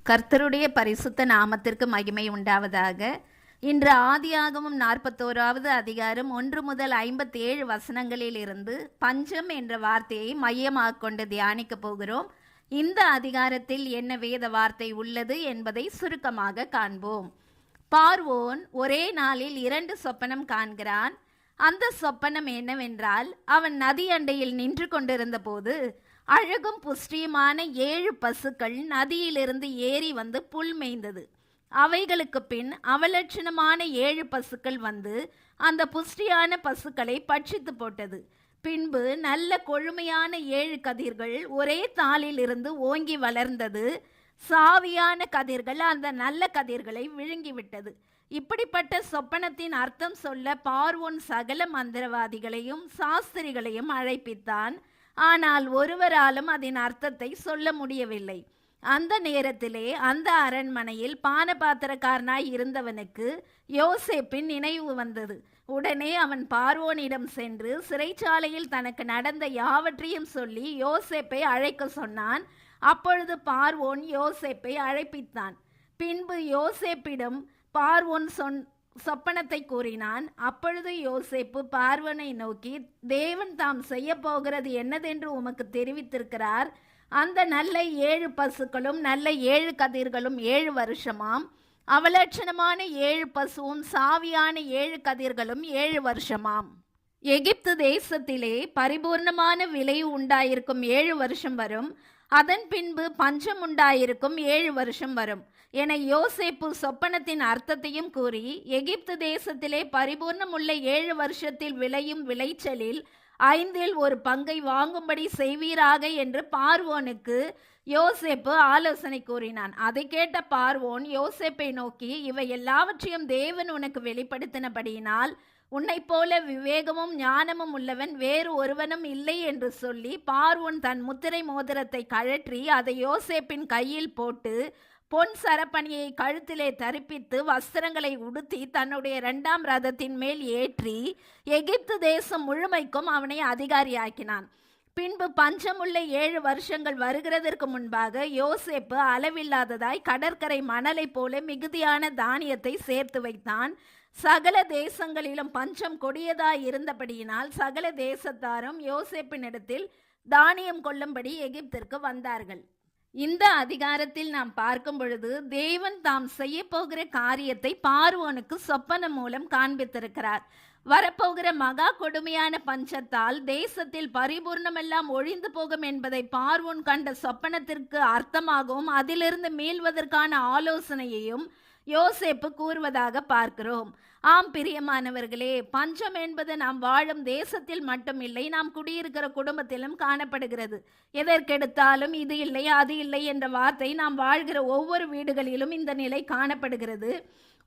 கர்த்தருடைய பரிசுத்த நாமத்திற்கு மகிமை உண்டாவதாக. இன்று ஆதியாகமம் 41வது அதிகாரம் 1 முதல் 57 வசனங்களில் இருந்து பஞ்சம் என்ற வார்த்தையை மையமாக கொண்டு தியானிக்க போகிறோம். இந்த அதிகாரத்தில் என்ன வேத வார்த்தை உள்ளது என்பதை சுருக்கமாக காண்போம். பார்வோன் ஒரே நாளில் 2 சொப்பனம் காண்கிறான். அந்த சொப்பனம் என்னவென்றால், அவன் நதி அண்டையில் நின்று கொண்டிருந்த போது அழகும் புஷ்டியுமான 7 பசுக்கள் நதியிலிருந்து ஏறி வந்து புல் மேய்ந்தது. அவைகளுக்கு பின் அவலட்சணமான 7 பசுக்கள் வந்து அந்த புஷ்டியான பசுக்களை பட்சித்து போட்டது. பின்பு நல்ல கொழுமையான 7 கதிர்கள் ஒரே தாளில் இருந்து ஓங்கி வளர்ந்தது. சாவியான கதிர்கள் அந்த நல்ல கதிர்களை விழுங்கிவிட்டது. இப்படிப்பட்ட சொப்பனத்தின் அர்த்தம் சொல்ல பார்வோன் சகல மந்திரவாதிகளையும் சாஸ்திரிகளையும் அழைப்பித்தான். ஆனால் ஒருவராலும் அதன் அர்த்தத்தை சொல்ல முடியவில்லை. அந்த நேரத்திலே அந்த அரண்மனையில் பானபாத்திரக்காரனாய் இருந்தவனுக்கு யோசேப்பின் நினைவு வந்தது. உடனே அவன் பார்வோனிடம் சென்று சிறைச்சாலையில் தனக்கு நடந்த யாவற்றையும் சொல்லி யோசேப்பை அழைக்க சொன்னான். அப்பொழுது பார்வோன் யோசேப்பை அழைப்பித்தான். பின்பு யோசேப்பிடம் பார்வோன் சொப்பனத்தை கூறினான். அப்பொழுது யோசேப்பு பார்வோனை நோக்கி, தேவன் தாம் செய்ய போகிறது என்னதென்று உமக்கு தெரிவித்திருக்கிறார். அந்த நல்ல 7 பசுக்களும் நல்ல 7 கதிர்களும் 7 வருஷமாம். அவலட்சணமான 7 பசுவும் சாவியான 7 கதிர்களும் 7 வருஷமாம். எகிப்து தேசத்திலே பரிபூர்ணமான விலை உண்டாயிருக்கும் 7 வருஷம் வரும். அதன் பின்பு பஞ்சம் உண்டாயிருக்கும் 7 வருஷம் வரும் என யோசேப்பு சொப்பனத்தின் அர்த்தத்தையும் கூறி, எகிப்து தேசத்திலே பரிபூர்ணம் உள்ள 7 வருஷத்தில் விளையும் விளைச்சலில் 5இல் ஒரு பங்கை வாங்கும்படி செய்வீராக என்று பார்வோனுக்கு யோசேப்பு ஆலோசனை கூறினான். அதை கேட்ட பார்வோன் யோசேப்பை நோக்கி, இவை எல்லாவற்றையும் தேவன் உனக்கு வெளிப்படுத்தினபடியினால் உன்னை போல விவேகமும் ஞானமும் உள்ளவன் வேறு ஒருவனும் இல்லை என்று சொல்லி, பார்வோன் தன் முத்திரை மோதிரத்தை கழற்றி அதை யோசேப்பின் கையில் போட்டு பொன் சரப்பணியை கழுத்திலே தரிப்பித்து வஸ்திரங்களை உடுத்தி தன்னுடைய 2ஆம் ரதத்தின் மேல் ஏற்றி எகிப்து தேசம் முழுமைக்கும் அவனை அதிகாரியாக்கினான். பின்பு பஞ்சமுள்ள 7 வருஷங்கள் வருகிறதற்கு முன்பாக யோசேப்பு அளவில்லாததாய் கடற்கரை மணலை போல மிகுதியான தானியத்தை சேர்த்து வைத்தான். சகல தேசங்களிலும் பஞ்சம் கொடியதாய் இருந்தபடியினால் சகல தேசத்தாரும் யோசேப்பினிடத்தில் தானியம் கொள்ளும்படி எகிப்திற்கு வந்தார்கள். இந்த அதிகாரத்தில் நாம் பார்க்கும் பொழுது தேவன் தாம் செய்ய போகிற காரியத்தை பார்வோனுக்கு சொப்பனம் மூலம் காண்பித்திருக்கிறார். வரப்போகிற மகா கொடுமையான பஞ்சத்தால் தேசத்தில் பரிபூர்ணமெல்லாம் ஒழிந்து போகும் என்பதை பார்வோன் கண்ட சொப்பனத்திற்கு அர்த்தமாகவும் அதிலிருந்து மீள்வதற்கான ஆலோசனையையும் யோசேப்பு கூறுவதாக பார்க்கிறோம். ஆம் பிரியமானவர்களே, பஞ்சம் என்பது நாம் வாழும் தேசத்தில் மட்டும் இல்லை, நாம் குடியிருக்கிற குடும்பத்திலும் காணப்படுகிறது. எதற்கெடுத்தாலும் இது இல்லை அது இல்லை என்ற வார்த்தை நாம் வாழ்கிற ஒவ்வொரு வீடுகளிலும் இந்த நிலை காணப்படுகிறது.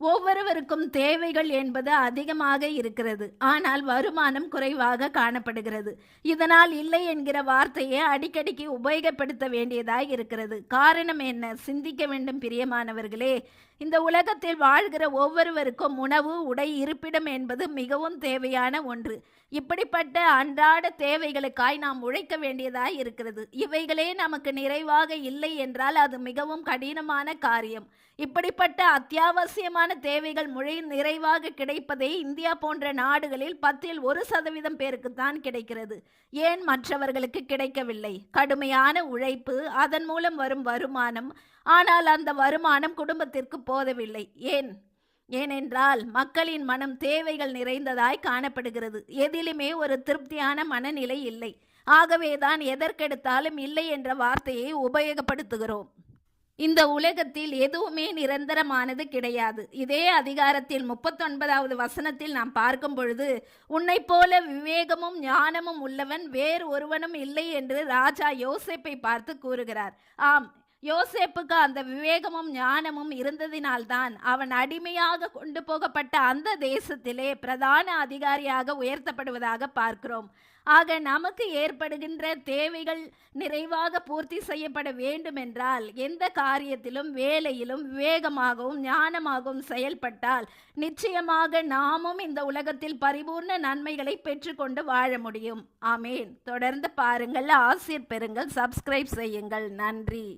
ஒவ்வொருவருக்கும் தேவைகள் என்பது அதிகமாக இருக்கிறது, ஆனால் வருமானம் குறைவாக காணப்படுகிறது. இதனால் இல்லை என்கிற வார்த்தையை அடிக்கடிக்கு உபயோகப்படுத்த வேண்டியதாய் இருக்கிறது. காரணம் என்ன? சிந்திக்க வேண்டும் பிரியமானவர்களே. இந்த உலகத்தில் வாழ்கிற ஒவ்வொருவருக்கும் உணவு, உடை, இருப்பிடம் என்பது மிகவும் தேவையான ஒன்று. இப்படிப்பட்ட அன்றாட தேவைகளுக்காய் நாம் உழைக்க வேண்டியதாய் இருக்கிறது. இவைகளே நமக்கு நிறைவாக இல்லை என்றால் அது மிகவும் கடினமான காரியம். இப்படிப்பட்ட அத்தியாவசியமான தேவைகள் நிறைவாக கிடைப்பதே இந்தியா போன்ற நாடுகளில் 10ல் 1% பேருக்குத்தான் கிடைக்கிறது. ஏன் மற்றவர்களுக்கு கிடைக்கவில்லை? கடுமையான உழைப்பு, அதன் மூலம் வரும் வருமானம். ஆனால் அந்த வருமானம் குடும்பத்திற்கு போதவில்லை. ஏனென்றால் மக்களின் மனம் தேவைகள் நிறைந்ததாய் காணப்படுகிறது. எதிலுமே ஒரு திருப்தியான மனநிலை இல்லை. ஆகவேதான் எதற்கெடுத்தாலும் இல்லை என்ற வார்த்தையை உபயோகப்படுத்துகிறோம். இந்த உலகத்தில் எதுவுமே நிரந்தரமானது கிடையாது. இதே அதிகாரத்தில் 39வது வசனத்தில் நாம் பார்க்கும் பொழுது, உன்னை போல விவேகமும் ஞானமும் உள்ளவன் வேறு ஒருவனும் இல்லை என்று ராஜா யோசேப்பை பார்த்து கூறுகிறார். ஆம், யோசேப்புக்கு அந்த விவேகமும் ஞானமும் இருந்ததினால்தான் அவன் அடிமையாக கொண்டு போகப்பட்ட அந்த தேசத்திலே பிரதான அதிகாரியாக உயர்த்தப்படுவதாக பார்க்கிறோம். ஆக நமக்கு ஏற்படுகின்ற தேவைகள் நிறைவாக பூர்த்தி செய்யப்பட வேண்டும் என்றால் எந்த காரியத்திலும் வேலையிலும் விவேகமாகவும் ஞானமாகவும் செயல்பட்டால் நிச்சயமாக நாமும் இந்த உலகத்தில் பரிபூர்ண நன்மைகளை பெற்றுக்கொண்டு வாழ முடியும். ஆமேன். தொடர்ந்து பாருங்கள், ஆசீர் பெறுங்கள், சப்ஸ்கிரைப் செய்யுங்கள். நன்றி.